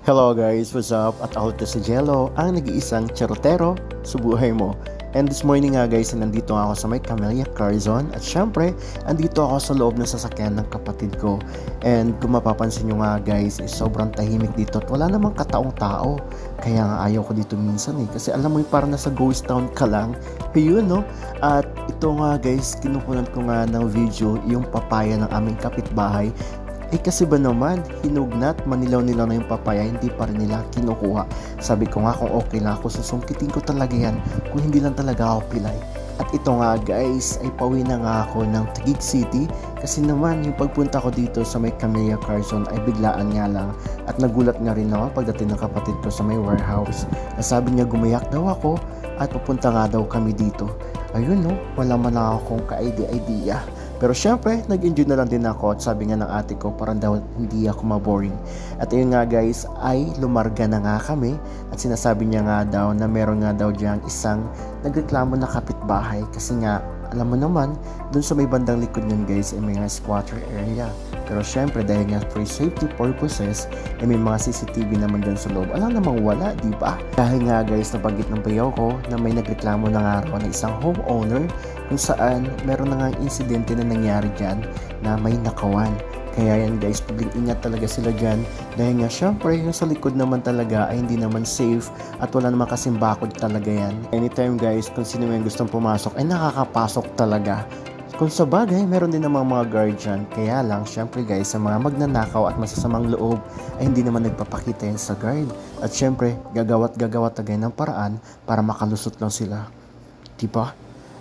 Hello guys, what's up? At ako to si Jello, ang nag-iisang charotero sa buhay mo. And this morning nga guys, nandito ako sa may Camellia Car Zone. At syempre, andito ako sa loob ng sasakyan ng kapatid ko. And kung mapapansin nyo nga guys, sobrang tahimik dito at wala namang kataong tao. Kaya nga ayaw ko dito minsan kasi alam mo yung parang nasa ghost town ka lang. Ayun no? At ito nga guys, kinukunan ko nga ng video yung papaya ng aming kapitbahay. Kasi ba naman, hinugnat, manilaw-nilaw na yung papaya, hindi pa rin nila kinukuha. Sabi ko nga kung okay lang ako, susungkitin ko talaga yan kung hindi lang talaga ako pilay. At ito nga guys, ay pauwi na nga ako ng Taguig City kasi naman yung pagpunta ko dito sa may Camellia Car Zone ay biglaan nga lang. At nagulat nga rin ako pagdating ng kapatid ko sa may warehouse. Sabi niya gumayak daw ako at pupunta nga daw kami dito. Ayun no, wala man na akong ka-idea. Pero syempre, nag-enjoy na lang din ako at sabi nga ng ate ko parang daw hindi ako maboring. At ayun nga guys, ay lumarga na nga kami at sinasabi niya nga daw na meron nga daw diyang isang nagreklamo na kapitbahay kasi nga alam mo naman, dun sa may bandang likod nun guys ay may mga squatter area. Pero syempre dahil nga for safety purposes ay may mga CCTV naman dun sa loob. Alam namang wala, di ba? Dahil nga guys, nabanggit ng bayaw ko na may nagreklamo na nga raw na isang homeowner kung saan meron na nga insidente na nangyari dyan na may nakawan. Kaya yan guys, ingat talaga sila dyan dahil nga syempre yung sa likod naman talaga ay hindi naman safe at wala naman kasing bakod talaga yan. Anytime guys, kung sino may gustong pumasok ay nakakapasok talaga. Kung sa bagay, meron din namang mga guard dyan. Kaya lang, syempre guys, sa mga magnanakaw at masasamang loob ay hindi naman nagpapakita yan sa guard. At syempre, gagawat tagay ng paraan para makalusot lang sila. Diba?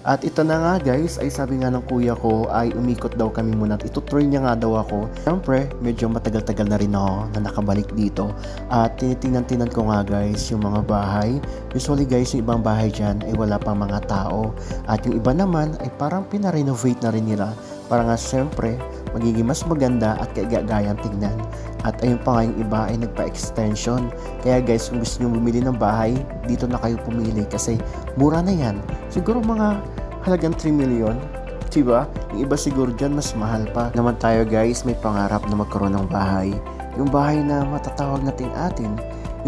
At ito na nga guys, ay sabi nga ng kuya ko ay umikot daw kami muna at ituturn niya nga daw ako. Siyempre, medyo matagal-tagal na rin ako na nakabalik dito. At tinitingnan ko nga guys yung mga bahay. Usually guys, yung ibang bahay dyan ay wala pang mga tao. At yung iba naman ay parang pinarenovate na rin nila. Para nga siyempre, magiging mas maganda at kagagayang tignan. At ayun pa nga yung iba ay nagpa-extension. Kaya guys, kung gusto nyo bumili ng bahay, dito na kayo pumili kasi mura na yan. Siguro mga halagang 3 million. Diba? Yung iba siguro dyan mas mahal pa. Naman tayo guys, may pangarap na magkaroon ng bahay. Yung bahay na matatawag natin atin.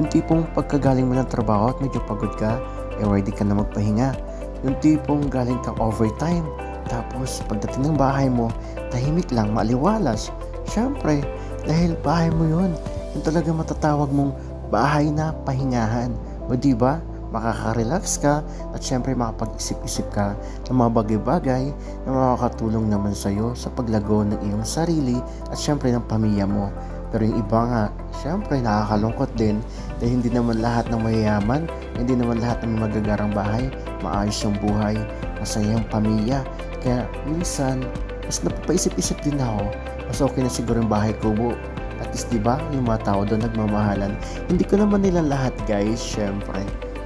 Yung tipong pagkagaling mo ng trabaho at medyo pagod ka, ready ka na magpahinga. Yung tipong galing kang overtime. Tapos pagdating ng bahay mo, tahimik lang, maliwalas. Syempre, dahil bahay mo yun. Yung talaga matatawag mong bahay na pahingahan. O diba? Makaka-relax ka at syempre makapag-isip-isip ka ng mga bagay-bagay na makakatulong naman sa'yo sa paglago ng iyong sarili at syempre ng pamilya mo. Pero yung iba nga, syempre nakakalungkot din dahil hindi naman lahat ng mayayaman, hindi naman lahat ng magagarang bahay, maayos yung buhay, masaya yung pamilya. Kaya minsan, mas napapaisip-isip din ako, mas okay na siguro yung bahay kubo. At least diba, yung mga tao doon nagmamahalan. Hindi ko naman nila lahat guys, syempre.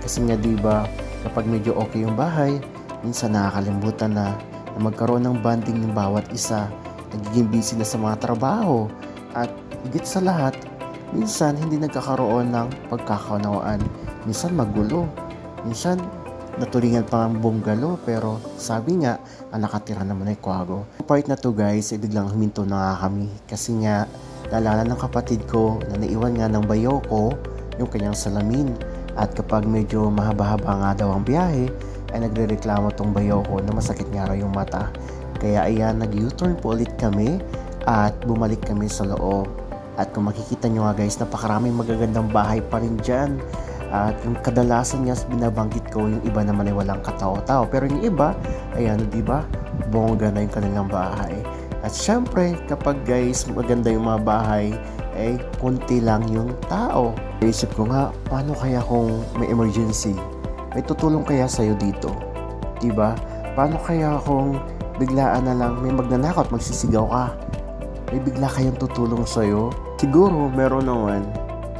Kasi nga diba, kapag medyo okay yung bahay, minsan nakakalimutan na magkaroon ng bonding ng bawat isa. Nagiging busy na sa mga trabaho. At higit sa lahat, minsan hindi nagkakaroon ng pagkakaunawaan. Minsan magulo. Minsan natulingan pa ang bungalow pero sabi nga, ang nakatira naman ay kwago. Part na to guys, biglang huminto na nga kami. Kasi nga, naalala ng kapatid ko na naiwan nga ng bayaw ko yung kanyang salamin. At kapag medyo mahaba-haba nga daw ang biyahe, ay nagre-reklamo tong bayaw ko na masakit nga raw yung mata. Kaya ayan, nag-U-turn po ulit kami at bumalik kami sa loob. At kung makikita nyo nga guys, napakaraming magagandang bahay pa rin dyan. At yung kadalasan niya binabanggit ko, yung iba naman ay walang katao-tao. Pero yung iba, ayan, diba? Bongga na yung kanilang bahay. At syempre, kapag guys, maganda yung mga bahay, ay konti lang yung tao. Naisip ko nga, paano kaya kung may emergency? May tutulong kaya sa'yo dito? Diba? Paano kaya kung biglaan na lang may magnanakaw at magsisigaw ka? May bigla kayong tutulong sa'yo? Siguro, meron naman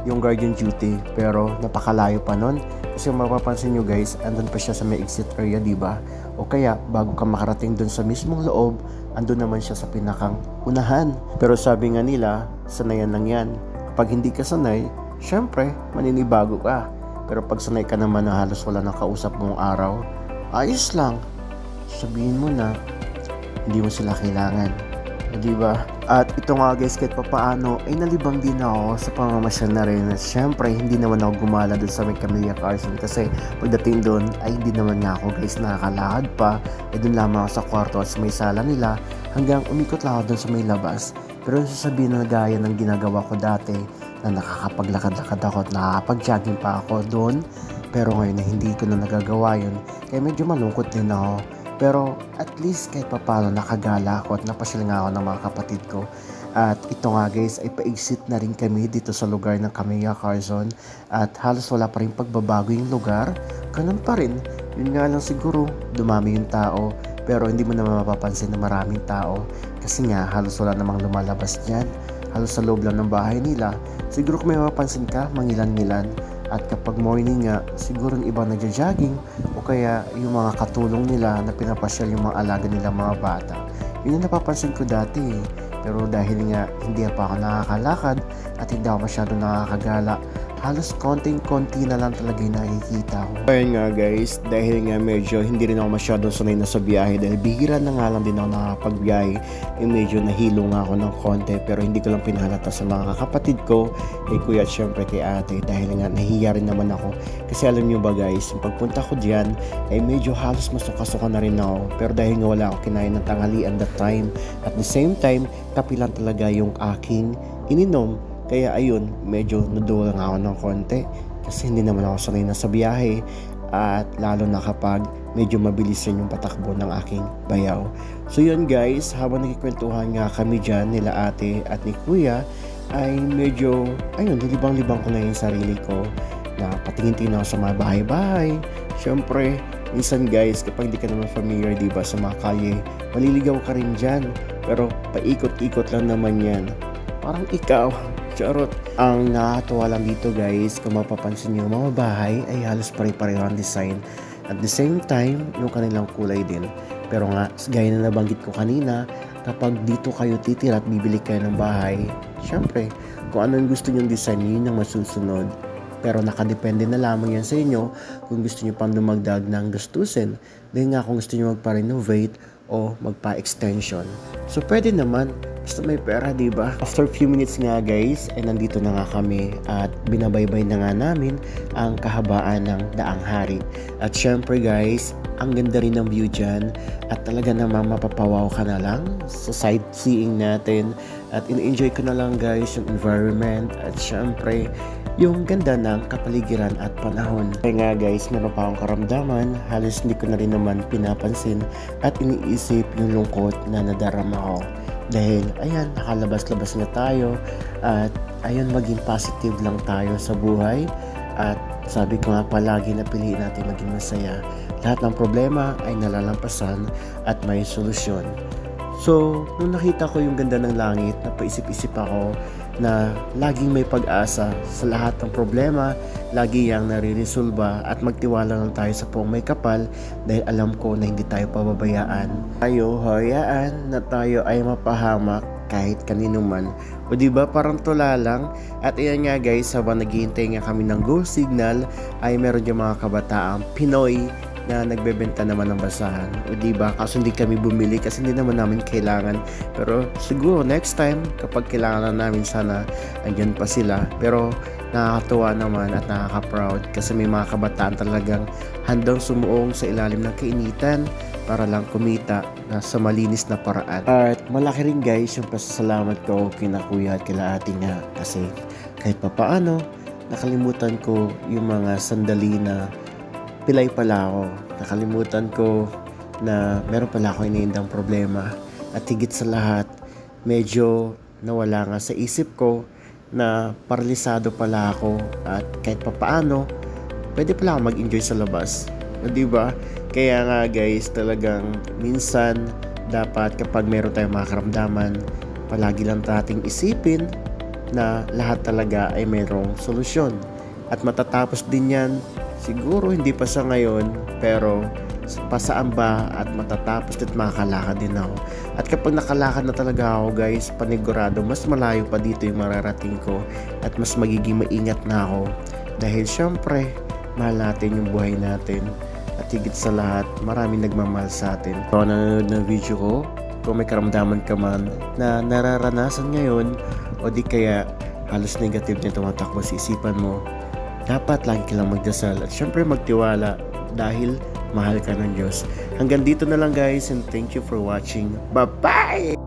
yung guardian duty, pero napakalayo pa nun. Kasi mapapansin nyo guys, andun pa siya sa may exit area, diba? O kaya, bago ka makarating dun sa mismong loob, andun naman siya sa pinakang unahan. Pero sabi nga nila, sanayan lang yan. Kapag hindi ka sanay, syempre, maninibago ka. Pero pag sanay ka naman na halos wala nang kausap mong araw, ayos lang. Sabihin mo na, hindi mo sila kailangan. diba? At ito nga guys, kahit papaano ay nalibang din ako sa pamamasyal na rin. At syempre hindi naman ako gumala dun sa may Camellia Carson kasi pagdating dun ay hindi naman nga ako guys nakakalakad pa. Eh dun lamang ako sa kwarto at sa may sala nila hanggang umikot lang ako dun sa may labas. Pero sasabihin na gaya ng ginagawa ko dati na nakakapaglakad-lakad ako at nakakapag-jogging pa ako doon. Pero ngayon na hindi ko na nagagawa yun, kaya medyo malungkot din ako. Pero at least kahit papano nakagala ako at napasyal nga ako ng mga kapatid ko. At ito nga guys ay pa-exit na rin kami dito sa lugar ng Camellia Carson. At halos wala pa rin pagbabago yung lugar. Ganun pa rin. Yun nga lang siguro dumami yung tao. Pero hindi mo naman mapapansin na maraming tao. Kasi nga halos wala namang lumalabas dyan. Halos sa loob lang ng bahay nila. Siguro kung may mapapansin ka, mangilan-ngilan. At kapag morning nga, siguro yung iba nagja-jogging o kaya yung mga katulong nila na pinapasyal yung mga alaga nila mga bata. Yun yung napapansin ko dati eh. Pero dahil nga hindi pa ako nakakalakad at hindi ako masyado nakakagala, halos konting-konti na lang talaga yung nakikita ko. Ayun nga guys, dahil nga medyo hindi rin ako masyadong sanay na sa biyahe dahil bihira na nga lang din ako nakakapagbiyahe, yung medyo nahilo nga ako ng konti pero hindi ko lang pinahalata sa mga kapatid ko, kay kuya at syempre kay ate dahil nga nahiya rin naman ako. Kasi alam nyo ba guys, yung pagpunta ko dyan ay medyo halos masuka-suka na rin ako pero dahil nga wala ako kinain ng tanghalian that time, at the same time, kape lang talaga yung aking ininom. Kaya ayun, medyo naduwa lang ako ng konti kasi hindi naman ako sanay na sa biyahe at lalo na kapag medyo mabilis rin yung patakbo ng aking bayaw. So yun guys, habang nagkikwentuhan nga kami dyan nila ate at ni kuya ay medyo, ayun, nilibang-libang ko na yung sarili ko na patingin-tingin ako sa mga bahay-bahay. Siyempre, minsan guys, kapag di ka naman familiar diba sa mga kalye, maliligaw ka rin dyan. Pero paikot-ikot lang naman yan. Parang ikaw. Charot. Ang nakakatuwa lang dito guys, kung mapapansin nyo, mga bahay ay halos pare-pareho ang design. At the same time, yung kanilang kulay din. Pero nga, gaya na nabanggit ko kanina, kapag dito kayo titira at bibili kayo ng bahay, syempre, kung ano yung gusto nyong design, yun ang masusunod. Pero nakadepende na lamang yan sa inyo kung gusto nyo pang dumagdag ng gastusin. Dahil nga kung gusto nyo magpa-renovate o magpa-extension. So pwede naman, basta may pera, diba? After few minutes nga guys, ay nandito na nga kami at binabaybay na nga namin ang kahabaan ng Daang Hari. At syempre guys, ang ganda rin ng view dyan at talaga namang mapapawaw ka na lang sa sightseeing natin at in-enjoy ko na lang guys yung environment at syempre yung ganda ng kapaligiran at panahon. Kaya nga guys, meron pa akong karamdaman, halos hindi ko na rin naman pinapansin at iniisip yung lungkot na nadarama ko. Dahil ayan, nakalabas-labas na tayo at ayun, maging positive lang tayo sa buhay at sabi ko nga palagi na piliin natin maging masaya. Lahat ng problema ay nalalampasan at may solusyon. So, nung nakita ko yung ganda ng langit, napaisip-isip ako na laging may pag-asa sa lahat ng problema, lagi yang nare-resolba at magtiwala lang tayo sa Poong May Kapal dahil alam ko na hindi tayo pababayaan. Tayo, hayaan na tayo ay mapahamak kahit kanino man. O diba, parang tula lang. At ayan nga guys, habang naghihintay nga kami ng go signal, ay meron yung mga kabataang Pinoy na nagbebenta naman ng basahan. O diba, kaso hindi kami bumili kasi hindi naman namin kailangan. Pero siguro next time, kapag kailangan na namin, sana andyan pa sila. Pero nakakatuwa naman at nakaka-proud kasi may mga kabataan talagang handang sumuong sa ilalim ng kainitan para lang kumita na sa malinis na paraan. At malaki rin guys yung pasasalamat ko kina kuya at kila ate nga kasi kahit papaano nakalimutan ko yung mga sandali na pilay pala ako. Nakalimutan ko na meron pala ako iniindang problema. At higit sa lahat, medyo nawala nga sa isip ko na paralisado pala ako. At kahit papaano, pwede pala ako mag-enjoy sa labas. O diba? Kaya nga guys, talagang minsan dapat kapag meron tayong mga karamdaman, palagi lang nating isipin na lahat talaga ay mayroong solusyon. At matatapos din yan. Siguro hindi pa sa ngayon, pero pasaan ba at matatapos at makakalakad din ako. At kapag nakalakad na talaga ako guys, panigurado mas malayo pa dito yung mararating ko at mas magiging maingat na ako. Dahil syempre, mahal natin yung buhay natin. At higit sa lahat, maraming nagmamahal sa atin. Kung nanonood ng video ko, kung may karamdaman ka man na nararanasan ngayon o di kaya halos negative na tumatakbo sa isipan mo, dapat lagi ka lang magdasal at syempre magtiwala dahil mahal ka ng Diyos. Hanggang dito na lang guys, and thank you for watching. Bye-bye!